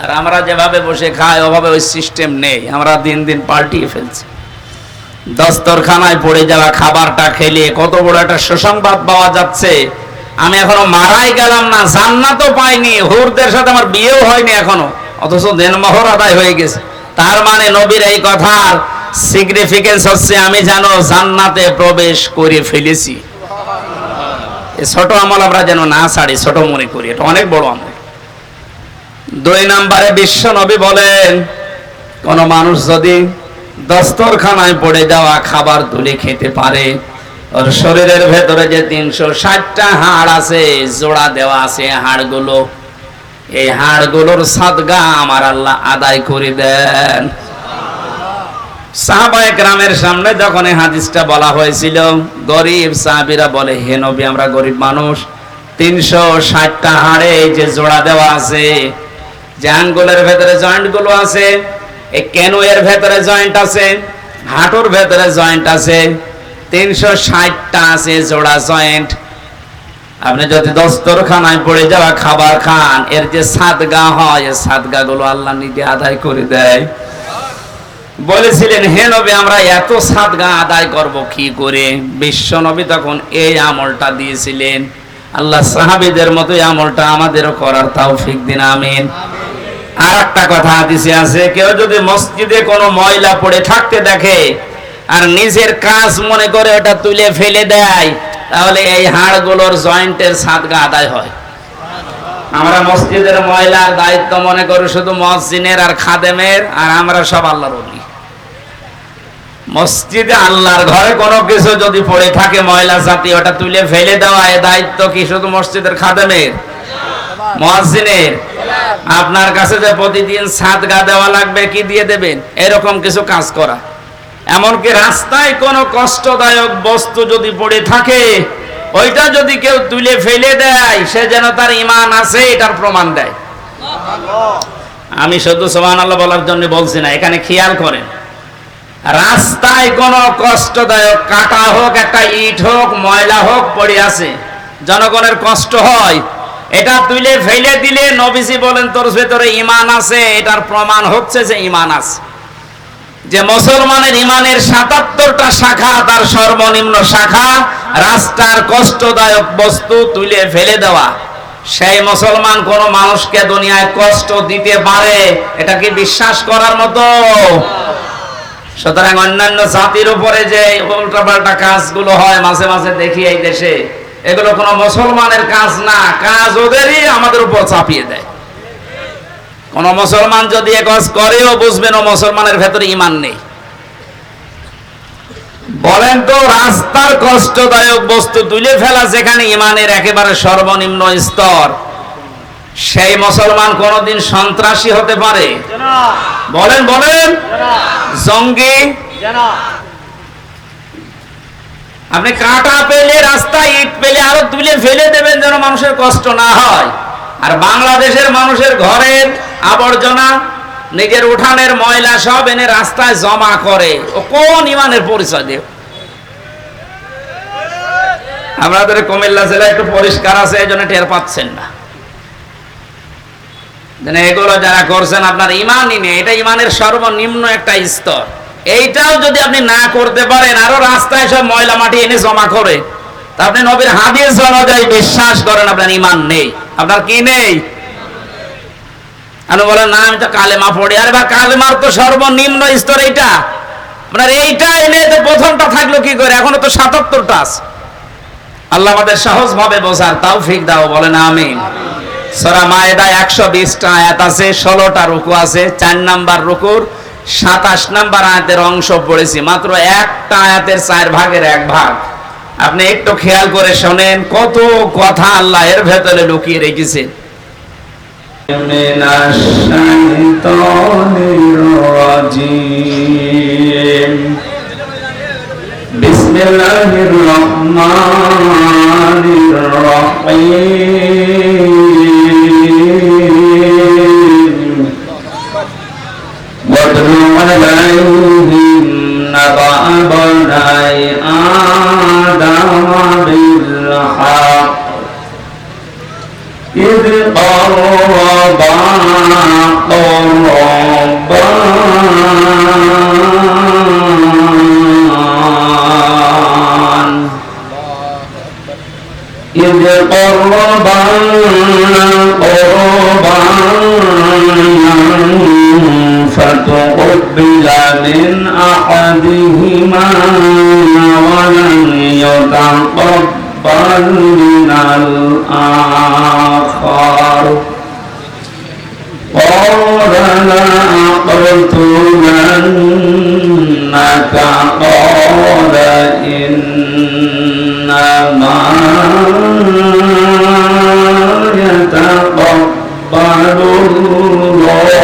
আর আমরা যেভাবে বসে খাই ওভাবে ওই সিস্টেম নেই, আমরা দিন দিন পাল্টিয়ে ফেলছি। দস্তরখানায় পড়ে যাওয়া খাবারটা খেলে কত বড় একটা সুসংবাদ পাওয়া যাচ্ছে, আমি এখনো মারাই গেলাম না, জান্নাতও পাইনি, হুরদের সাথে আমার বিয়েও হয়নি এখনো, অথচ দেনমোহর আদায় হয়ে গেছে। তার মানে নবীর এই কথার সিগনিফিকেন্স হচ্ছে আমি যেন জান্নাতে প্রবেশ করে ফেলেছি। এই ছোট আমল আমরা যেন না ছাড়ি, ছোট মনে করি, এটা অনেক বড় আমল। 2 নম্বরে বিশ্ব নবী বলেন, কোন মানুষ যদি দস্তরখানায় পড়ে যাওয়া খাবার তুলে খেতে পারে, ওর শরীরের ভেতরে যে 360টা হাড় আছে, জোড়া দেওয়া আছে হাড়গুলো, এই হাড়গুলোর সাদগা আমার আল্লাহ আদায় করে দেন। সাহাবায়ে কেরামের সামনে যখন এই হাদিসটা বলা হয়েছিল, গরিব সাহাবীরা বলে, হে নবী আমরা গরিব মানুষ, 360টা হাড়ে এই যে জোড়া দেওয়া আছে, যে আঙ্গুলের ভেতরে জয়েন্ট গুলো আছে, এই কেনুয়ের ভেতরে জয়েন্ট আছে, হাঁটুর ভেতরে জয়েন্ট আছে, 360টা আছে জোড়া জয়েন্ট। আপনি যদি দস্তরখানায় পড়ে যাওয়া খাবার খান, এর যে সাদগা হয়, এই সাদগা গুলো আল্লাহ নিজে আদায় করে দেয়। বলেছিলেন, হে নবী আমরা এত সাদগা আদায় করব কি করে? বিশ্ব নবী তখন এই আমলটা দিয়েছিলেন। আল্লাহ সাহাবীদের মতো এই আমলটা আমাদেরও করার তৌফিক দিন, আমিন। আর একটা কথা হাদিসে আছে, কেউ যদি মসজিদে কোনো ময়লা পড়ে থাকতে দেখে আর নিজের কাজ মনে করে ওটা তুলে ফেলে দেয়, তাহলে এই হাড়গুলোর জয়েন্টের সাদগা আদায় হয়। আমরা মসজিদের ময়লার দায়িত্ব মনে করি শুধু মুয়াজ্জিনের আর খাদেমের, আর আমরা সব আল্লাহর ওলি। মসজিদে আল্লাহর ঘরে কোনো কিছু যদি পড়ে থাকে ময়লা জাতীয়, ওটা তুলে ফেলে দেওয়া, এই দায়িত্ব কি শুধু মসজিদের খাদেমের, মুয়াজ্জিনের? আপনার কাছে যে প্রতিদিন সাদগা দেওয়া লাগবে, কি দিয়ে দেবেন? এরকম কিছু কাজ করা। এমনকি রাস্তায় কোনো কষ্টদায়ক বস্তু যদি পড়ে থাকে, ওইটা যদি কেউ তুলে ফেলে দেয়, সে যেন তার ঈমান আছে এটার প্রমাণ দেয়। আমি শুধু সুবহানাল্লাহ বলার জন্য বলছি না, এখানে খেয়াল করেন, রাস্তায় কোনো কষ্টদায়ক কাটা হোক, একটা ইট হোক, ময়লা হোক পড়ে আছে, জনগণের কষ্ট হয়, এটা তুলে ফেলে দিলে নবীজি বলেন তোর ভেতরে ঈমান আছে, এটার প্রমাণ হচ্ছে যে ঈমান আছে। যে মুসলমানের ঈমানের 77টা শাখা, তার সর্বনিম্ন শাখা রাস্তার কষ্টদায়ক বস্তু তুলে ফেলে দেওয়া। সেই মুসলমান কোন মানুষকে দুনিয়ায় কষ্ট দিতে পারে, এটা কি বিশ্বাস করার মতো? সুতরাং অন্যান্য জাতির উপরে যে উল্টাপাল্টা কাজগুলো হয় মাঝে মাঝে দেখি এই দেশে, এগুলো কোনো মুসলমানের কাজ না, কাজ ওদেরই আমাদের উপর চাপিয়ে দেয়। কোন মুসলমান যদি এ কাজ করেও বুঝবেন ও মুসলমানের ভেতরে ঈমান নেই। বলেন তো, রাস্তার কষ্টদায়ক বস্তু তুলে ফেলা যেখানে ইমানের একেবারে সর্বনিম্ন স্তর, সেই মুসলমান কোনদিন সন্ত্রাসী হতে পারে? বলেন বলেন, জঙ্গি? আপনি কাঁটা পেলে, রাস্তায় ইট পেলে আরো তুলে ফেলে দেবেন যেন মানুষের কষ্ট না হয়। আর বাংলাদেশের মানুষের ঘরের আবর্জনা, নিজের উঠানের ময়লা সব এনে রাস্তায় জমা করে, ও কোন ইমানের পরিচয় দেব? আমাদের কুমিল্লা জেলা একটু পরিষ্কার আছে, এই জন্য টের পাচ্ছেন না। এগুলো যারা করছেন আপনার ইমানই নেই, এটা ইমানের সর্বনিম্ন একটা স্তর। এইটাও যদি আপনি না করতে পারেন, আরো রাস্তায় সব ময়লা মাটি এনে জমা করে, তা আপনি নবীর হাদিস অনুযায়ী বিশ্বাস করেন আপনার ইমান নেই। আপনার কি নেই? আপনি বলেন না আমি তো কালেমা পড়ি। আরে বা কালেমার তো সর্বনিম্ন স্তর এইটা। আপনার এইটা এনে তো প্রথমটা থাকলো কি করে? এখনো তো ৭৭টা আছে। আল্লাহ আমাদের সহজ ভাবে বোঝার তৌফিক দাও, বলেন আমিন। সূরা মায়েদায় ১২০টা আয়াত আছে, ১৬টা রুকু আছে। ৪ নাম্বার রুকুর ২৭ নাম্বার আয়াতের অংশ পড়েছি, মাত্র একটা আয়াতের ৪ ভাগের ১ ভাগ। আপনি একটু খেয়াল করে শোনেন, কত কথা আল্লাহ এর ভেতরে লুকিয়ে রেখেছেন। মিনাশ শাইতানির রাজিম, বিসমিল্লাহির রহমানির রহিম, ওয়াতলু আলাইহিম নাবা বনাই আদম বিল হক إذ قربا قربان إذ قربا قربانا فتقبل من أحدهما ولم يتقبل من الآخر قال لأقتلنك قال إنما يتقبل الله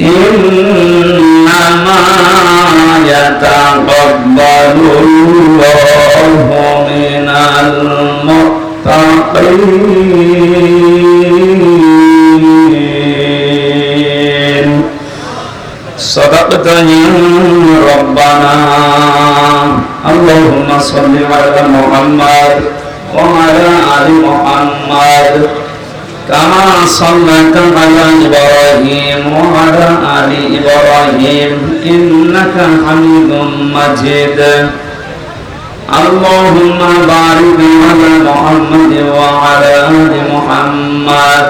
إنما يتقبل الله من المتقين صدقت يا ربنا اللهم صل على محمد وعلى آل محمد كما صليت على إبراهيم وعلى آل إبراهيم إنك حميد مجيد اللهم بارك على محمد وعلى آل محمد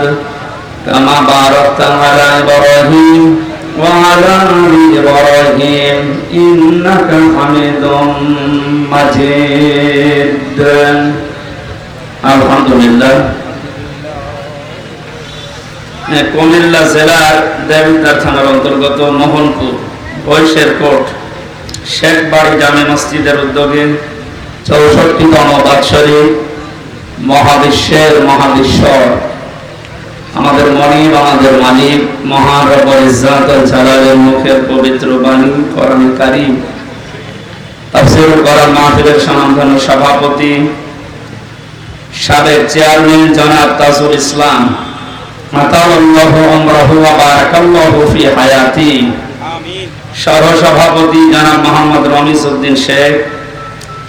كما باركت على إبراهيم وعلى آل إبراهيم إنك حميد مجيد الحمد لله কুমিল্লা জেলার দেবিদ্বার থানার অন্তর্গত মোহনপুর বৈশের কোট শেখবাড়ি জামে মসজিদের উদ্যোগে ৬৪তম বাৎসরিক মহাবিশ্বের মহাবিশ্বর আমাদের মনিব আমাদের মালিক মহান রব্বুল ইজ্জত ওয়াল জালালের মুখের পবিত্র বাণী কোরআন কারীম তাফসীর কোরআন মাহফিলের সম্মানিত সভাপতি সাবেক চেয়ারম্যান জনাব তাজুল ইসলাম মাতাল্লাহু আমরাহু ওয়া বারাকাল্লাহু ফি হায়াতি, আমিন। সহ-সভাপতি জনাব মোহাম্মদ রমিজউদ্দিন শেখ,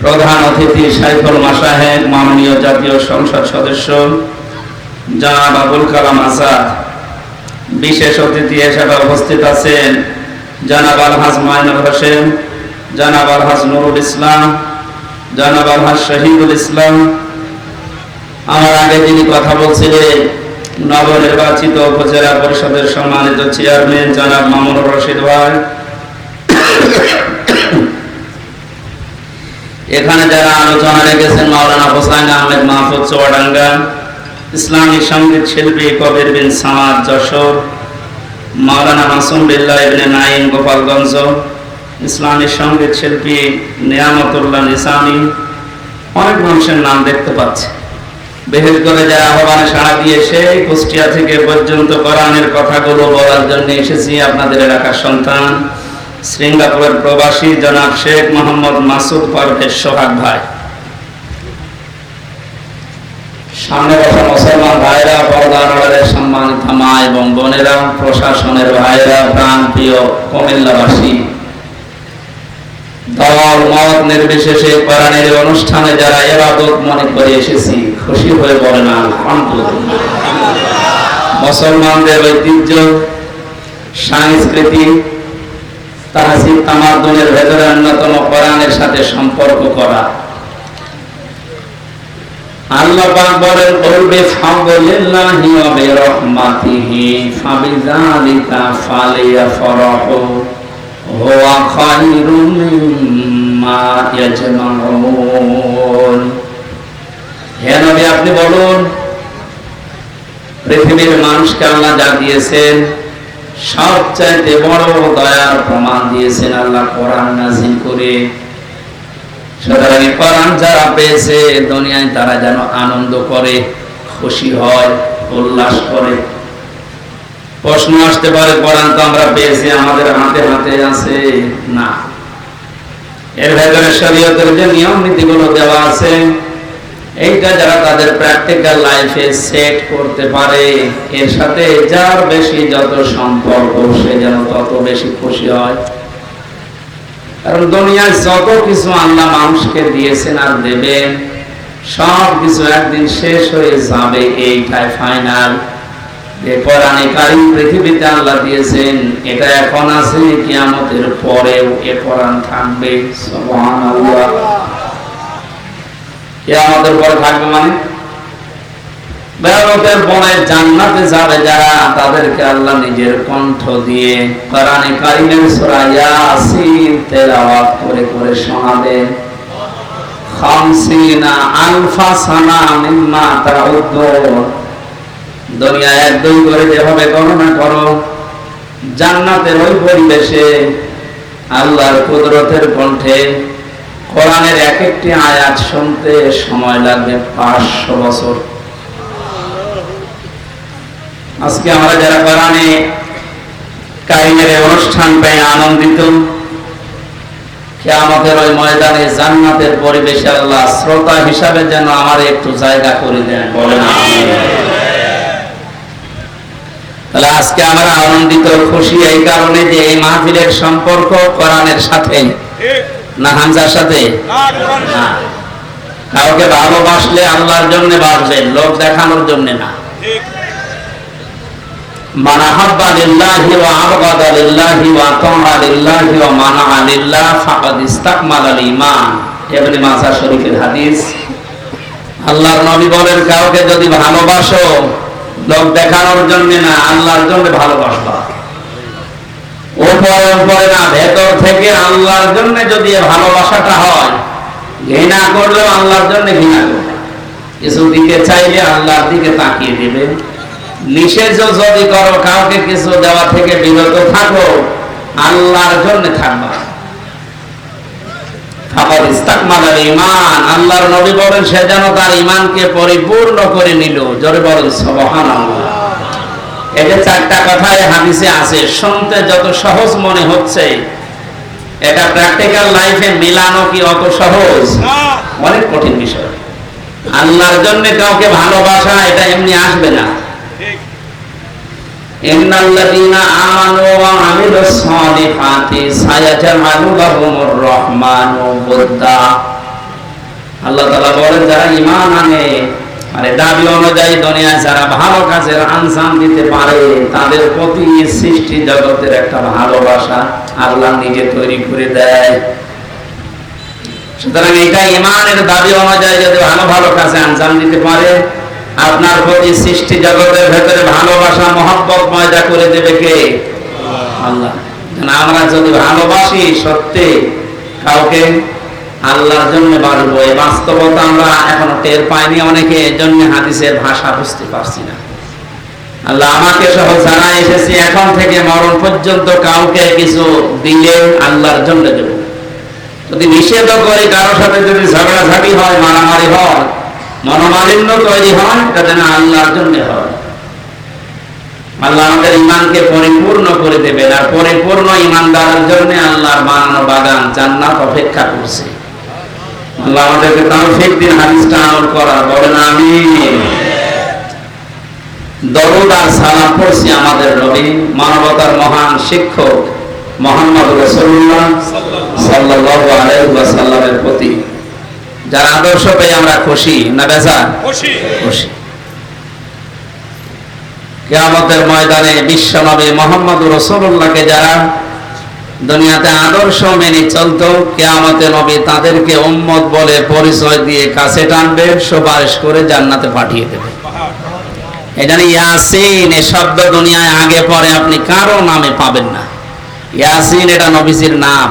প্রধান অতিথি শাইখুল মাশায়েখ মাননীয় জাতীয় সংসদ সদস্য জনাব আবুল কালাম আজাদ, বিশেষ অতিথি হিসেবে উপস্থিত আছেন জনাব আলহাজ মাইনুল হোসেন, জনাব আলহাজ নুরুল ইসলাম, জনাব আলহাজ শহীদুল ইসলাম। আমার আগে যিনি কথা বলছিলেন নবনির্বাচিত উপজেলা পরিষদের সম্মানিত চেয়ারম্যান জনাব মামুনুর রশিদ ভাই, এখানে যারা আলোচনা রেখেছেন মাওলানা হোসাইন আহমেদ মাহফুজ চুয়াডাঙ্গা, ইসলামী সঙ্গীত শিল্পী কবির বিন সামাদ যশোর, মাওলানা মাসুম বিল্লাহ ইবনে নাইম গোপালগঞ্জ, ইসলামী সঙ্গীত শিল্পী নিয়ামতুল্লাহ নিসামী, অনেক মানুষের নাম দেখতে পাচ্ছে। বিশেষ করে যারা আহ্বানে সাড়া দিয়ে সেই কুষ্টিয়া থেকে পর্যন্ত কোরআনের কথাগুলো বলার জন্য এসেছি, আপনাদের এলাকার সন্তান সিঙ্গাপুরের প্রবাসী জনাব শেখ মোহাম্মদ মাসুদ পারভেজ সোহাগ ভাই, সামনে বসা মুসলমান ভাইরা, পর্দার আড়ালের সম্মানিত মা এবং বোনেরা, প্রশাসনের ভাইরা, প্রাণ প্রিয় কুমিল্লাবাসী, দল মত নির্বিশেষে কোরআনের অনুষ্ঠানে যারা ইবাদত মনে করে এসেছি, খুশি হয়ে বলেন আলহামদুলিল্লাহ। মুসলমানদের ঐতিহ্য, সংস্কৃতি, তাহসিব তামাদ্দুনের ভেতরে অন্যতম কোরআনের সাথে সম্পর্ক করা। আল্লাহ পাক বলেন, কুল বিফাদলিল্লাহি ওয়া বিরহমাতিহি ফাবিযালিকা ফালিয়াফরাহু হুয়া খায়রুম মিম্মা ইয়াজমাউন। হে নবী, আপনি বলুন, পৃথিবীর মানুষকে আল্লাহ যা দিয়েছেন সবচাইতে বড় দয়ার প্রমাণ দিয়েছেন আল্লাহ কোরআন নাযিল করে। সুতরাং কোরআন যারা পেয়েছে দুনিয়ায় তারা যেন আনন্দ করে, খুশি হয়, উল্লাস করে। প্রশ্ন আসতে পারে, কোরআন তো আমরা পেয়েছি, আমাদের হাতে হাতে আছে না। এর ভেতরে শরীয়তের যে নিয়ম নীতিগুলো দেওয়া আছে, এইটা যারা তাদের প্র্যাকটিক্যাল লাইফে সেট করতে পারে, এর সাথে যার বেশি যত সম্পর্ক, সে যেন তত বেশি খুশি হয়। কারণ দুনিয়ায় যত কিছু আল্লাহ মানুষকে দিয়েছেন আর দেবেন, সব কিছু একদিন শেষ হয়ে যাবে, এইটাই ফাইনাল। যে কোরআনে কারীম পৃথিবীতে আল্লাহ দিয়েছেন, এটা এখন আছে, কিয়ামতের পরেও এ কোরআন থাকবে। সুবহানাল্লাহ। কিয়ামতের পরে থাকবে মানে বেয়ামতের পরে জান্নাতে যাবে যারা, তাদেরকে আল্লাহ নিজের কণ্ঠ দিয়ে কোরআনে কারীমের সূরা ইয়াসিন তেলাওয়াত করে করে শোনাবেন। 50 আলফা সানা মিম্মা তাউদ্দুন। দুনিয়া এক দুই করে যেভাবে গণনা করো, জান্নাতের ওই পরিবেশে আল্লাহর কুদরতের কণ্ঠে কোরআনের এক একটি আয়াত শুনতে সময় লাগবে 500 বছর। আজকে আমরা যারা কোরআনে কারীমের অনুষ্ঠান পেয়ে আনন্দিত, কিয়ামতের ওই ময়দানে জান্নাতের পরিবেশে আল্লাহ শ্রোতা হিসাবে যেন আমার একটু জায়গা করে দেন, বলেন আমিন। তাহলে আজকে আমরা আনন্দিত, খুশি এই কারণে যে এই মাহফিলের সম্পর্ক কোরআনের সাথে, না হামজার সাথে না। কাউকে ভালোবাসলে আল্লাহর জন্য বাসবেন, লোক দেখানোর জন্য না। মান আহাব্বা লিল্লাহি ওয়া আবগাদা লিল্লাহি ওয়া তাআআ লিল্লাহি ওয়া মানাআ লিল্লাহ ফাকাদ ইসতাকমালাল ঈমান। ইবনে মাজাহ শরীফের হাদিস। আল্লাহর নবী বলেন, কাউকে যদি ভালোবাসো, লোক দেখানোর জন্য না, আল্লাহর জন্য ভালোবাসবা। উপরে না, ভেতর থেকে আল্লাহর জন্য যদি ভালোবাসাটা হয়, ঘৃণা করলেও আল্লাহর জন্য ঘৃণা করবে। কিছু দিকে চাইলে আল্লাহর দিকে তাকিয়ে দিবে। নিষেধ যদি করো, কাউকে কিছু দেওয়া থেকে বিরত থাকো, আল্লাহর জন্য থাকবা। ফাকাদ ইসতাকমালাল ঈমান। আল্লাহর নবী বলেন, সে যেন তার ঈমানকে পরিপূর্ণ করে নিল। জোরে বলেন সুবহানাল্লাহ। এই যে চারটা কথা এই হাদিসে আছে, শুনতে যত সহজ মনে হচ্ছে, এটা প্র্যাকটিক্যাল লাইফে মিলানো কি অত সহজ? অনেক কঠিন বিষয়। আল্লাহর জন্য কাউকে ভালোবাসা এটা এমনি আসবে না। ইন্নাল্লাযীনা আমানু ওয়া আমিলুস সালিহাতি সায়াজআলু লাহুমুর রাহমানু বুদ্দা। আল্লাহ তাআলা বলেন, যারা ঈমান আনে, মানে দাবি অনুযায়ী দুনিয়ায় যারা ভালো কাজের আঞ্জাম দিতে পারে, তাদের প্রতি সৃষ্টি জগতের একটা ভালোবাসা আল্লাহ নিজে তৈরি করে দেয়। সুতরাং এটা ঈমানের দাবি অনুযায়ী যদি ভালো ভালো কাজে আঞ্জাম দিতে পারে, আপনার প্রতি সৃষ্টি জগতের ভেতরে ভালোবাসা, মহব্বত পয়দা করে দেবে কে? আল্লাহ। আমরা যদি ভালোবাসি সত্যি কাউকে, আল্লাহর জন্য বাড়বো। এই বাস্তবতা আমরা এখনো টের পাইনি অনেকে, এজন্য হাদিসের ভাষা বুঝতে পারছি না। আল্লাহ আমাকে সহ যারা এসেছি এখন থেকে মরণ পর্যন্ত কাউকে কিছু দিলে আল্লাহর জন্য দেব। যদি নিষেধ করি কারোর সাথে যদি ঝগড়াঝাটি হয়, মারামারি হয়, মনোমালিন্য তৈরি হয়, এটা যেন আল্লাহর জন্য হয়। আল্লাহ আমাদের ইমানকে পরিপূর্ণ করে দেবেন, আর পরিপূর্ণ ইমানদারের জন্য আল্লাহর বানানো বাগান জান্নাত অপেক্ষা করছে। আল্লাহ আমাদেরকে তৌফিক দিন হাদিসটা আমল করার, বলেন আমিন। দরুদ আর সালাম পড়ছি আমাদের নবী, মানবতার মহান শিক্ষক মুহাম্মদ রাসূলুল্লাহ সাল্লাল্লাহু আলাইহি ওয়াসাল্লামের প্রতি, যার আদর্শ পেয়ে আমরা খুশি না বেজার? খুশি। কিয়ামতের ময়দানে বিশ্ব নবী মুহাম্মদ রাসূলুল্লাহকে যারা দুনিয়াতে আদর্শ মেনে চলতো, কিয়ামতে নবী তাদেরকে উম্মত বলে পরিচয় দিয়ে কাছে টানবে, সুপারিশ করে জান্নাতে পাঠিয়ে দেবে। এখানে ইয়াসিন এ শব্দ দুনিয়ায় আগে পরে আপনি কারো নামে পাবেন না। ইয়াসিন এটা নবীজির নাম।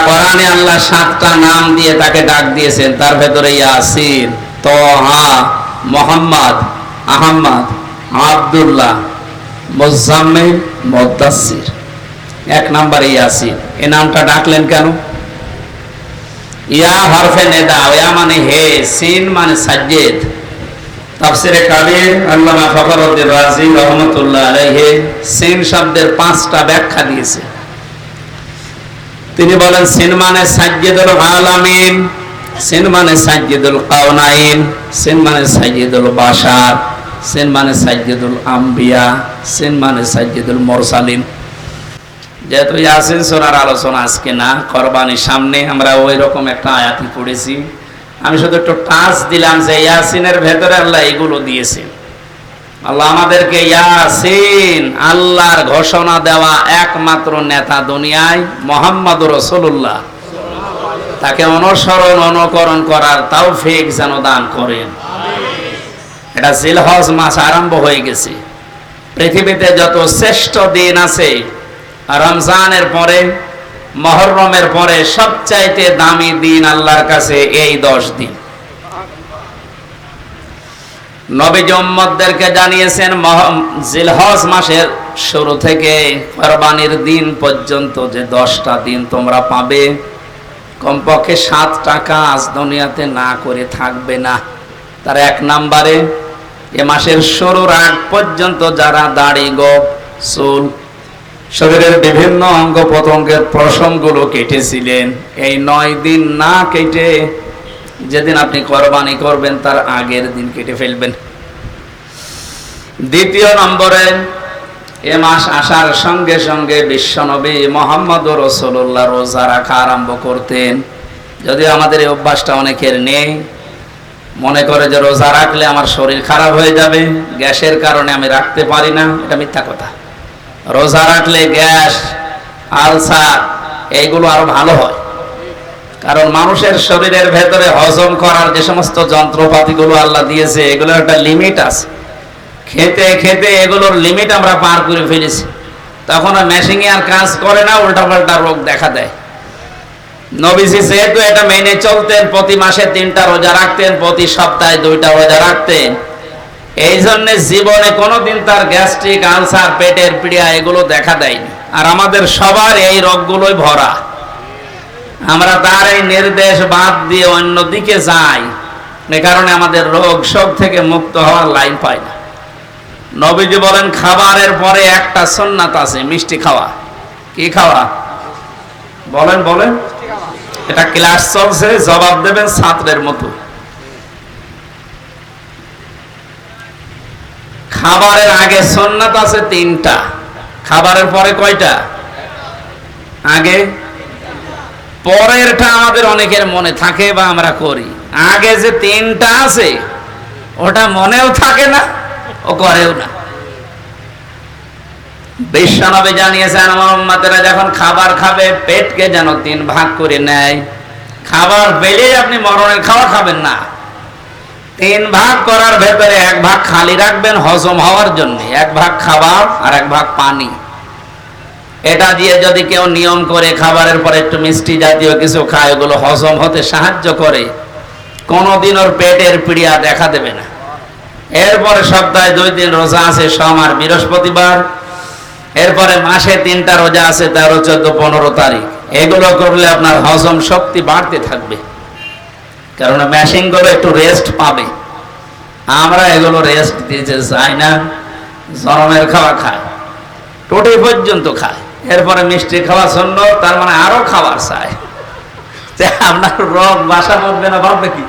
কোরআনে আল্লাহ 7টা নাম দিয়ে তাকে ডাক দিয়েছেন, তার ভেতরে ইয়াসিন, তোহা, মুহাম্মদ, আহমদ, আব্দুল্লাহ, মুজাম্মিল, মুদাসসির। 1 নম্বরে ইয়াসিন। এই নামটা ডাকলেন কেন? ইয়া হরফে নেদা, ইয়া মানে হে, সিন মানে সাজ্জেদ। তাফসিরে কাবীর আল্লামা ফখরুদ্দীন রাজি রাহমাতুল্লাহ আলাইহি সিন শব্দের 5টা ব্যাখ্যা দিয়েছে। তিনি বলেন সিন মানে সাজ্জেদুল আলামিন, সিন মানে সাজ্জেদুল কাউনাইন, সিন মানে সাজ্জেদুল বাশার, সিন মানে সাজ্জেদুল আম্বিয়া, সিন মানে সাজ্জেদুল মুরসালিন। যেহেতু ইয়াসিন সূরার আলোচনা আজকে না, কুরবানির সামনে আমরা ওই রকম একটা আয়াতই পড়েছি। আমি শুধু একটু টাচ দিলাম যে ইয়াসিনের ভেতরে আল্লাহ এগুলো দিয়েছেন। আল্লাহ আমাদেরকে ইয়াসিন, আল্লাহর ঘোষণা দেওয়া একমাত্র নেতা দুনিয়ায় মুহাম্মদুর রাসূলুল্লাহ, তাকে অনুসরণ অনুকরণ করার তৌফিক যেন দান করেন। এটা জিলহজ মাস আরম্ভ হয়ে গেছে। পৃথিবীতে যত শ্রেষ্ঠ দিন আছে, রমজানের পরে, মুহররমের পরে সবচাইতে দামি দিন আল্লাহর কাছে এই 10 দিন। নবী উম্মতদেরকে জানিয়েছেন জিলহজ মাসের শুরু থেকে কুরবানির দিন পর্যন্ত যে 10টা দিন তোমরা পাবে, কমপক্ষে 7টা কাজ দুনিয়াতে না করে থাকবে না। তার 1 নম্বরে এ মাসের শুরুর আগ পর্যন্ত যারা দাড়ি, গোঁফ, চুল, শরীরের বিভিন্ন অঙ্গ প্রত্যঙ্গের পশমগুলো কেটেছিলেন, এই 9 দিন না কেটে যেদিন আপনি কুরবানি করবেন তার আগের দিন কেটে ফেলবেন। দ্বিতীয় নম্বরে এ মাস আসার সঙ্গে সঙ্গে বিশ্বনবী মুহাম্মদুর রাসূলুল্লাহ রোজা রাখা আরম্ভ করতেন। যদিও আমাদের এই অভ্যাসটা অনেকের নেই, মনে করে যে রোজা রাখলে আমার শরীর খারাপ হয়ে যাবে, গ্যাসের কারণে আমি রাখতে পারি না। এটা মিথ্যা কথা। রোজা রাখলে গ্যাস, আলসার এইগুলো আরো ভালো হয়, কারণ মানুষের শরীরের ভেতরে হজম করার যে সমস্ত যন্ত্রপাতিগুলো আল্লাহ দিয়েছে, এগুলোর একটা লিমিট আছে। খেতে খেতে এগুলোর লিমিট আমরা পার করে ফেলেছি, তখন মেশিনে আর কাজ করে না, উল্টাপাল্টা রোগ দেখা দেয়। নবীজি যেহেতু এটা মেনে চলতেন, প্রতি মাসে 3টা রোজা রাখতেন, প্রতি সপ্তাহে 2টা রোজা রাখতেন, এই জন্য জীবনে কোনোদিন তার গ্যাস্ট্রিক, আলসার, পেটের পীড়া এগুলো দেখা দেয়নি। আর আমাদের সবার এই রোগগুলোই ভরা। আমরা তার এই নির্দেশ বাদ দিয়ে অন্যদিকে যাই, এ কারণে আমাদের রোগ শোক থেকে মুক্ত হওয়ার লাইন পাই না। নবীজি বলেন খাবারের পরে একটা সুন্নাত আছে, মিষ্টি খাওয়া। কি খাওয়া? বলেন বলেন। এটা ক্লাস চলছে, জবাব দেবেন ছাত্রের মতো। খাবারের আগে সুন্নাত আছে 3টা, খাবারের পরে কয়টা? আগে। পরেরটা আমাদের অনেকের মনে থাকে বা আমরা করি। আগে যে 3টা আছে ওটা মনেও থাকে না, ও করেও না। বিশ্বনবী জানিয়েছেন আমার উম্মতেরা যখন খাবার খাবে, পেটকে যেন 3 ভাগ করে নেয়। খাবার পেলেই আপনি মরণের খাওয়া খাবেন না। 3 ভাগ করার ভেতরে 1 ভাগ খালি রাখবেন হজম হওয়ার জন্য, 1 ভাগ খাবার আর 1 ভাগ পানি। এটা দিয়ে যদি কেউ নিয়ম করে খাবারের পরে একটু মিষ্টি জাতীয় কিছু খায়, ওগুলো হজম হতে সাহায্য করে, কোনোদিন ওর পেটের পীড়া দেখা দেবে না। এরপরে সপ্তাহে 2 দিন রোজা আছে, সোম আর বৃহস্পতিবার। এরপরে মাসে 3টা রোজা আছে, 13, 14, 15 তারিখ। এগুলো করলে আপনার হজম শক্তি বাড়তে থাকবে, কারণ মেশিন গুলো একটু রেস্ট পাবে। আমরা এগুলো রেস্ট দিতে চাই না, জনমের খাওয়া খায়, টোটি পর্যন্ত খায়, এরপরে মিষ্টি খাওয়া শূন্য, তার মানে আরো খাবার চায়। আপনার রোগ বাসা বাঁধবে না, ভাববে কি?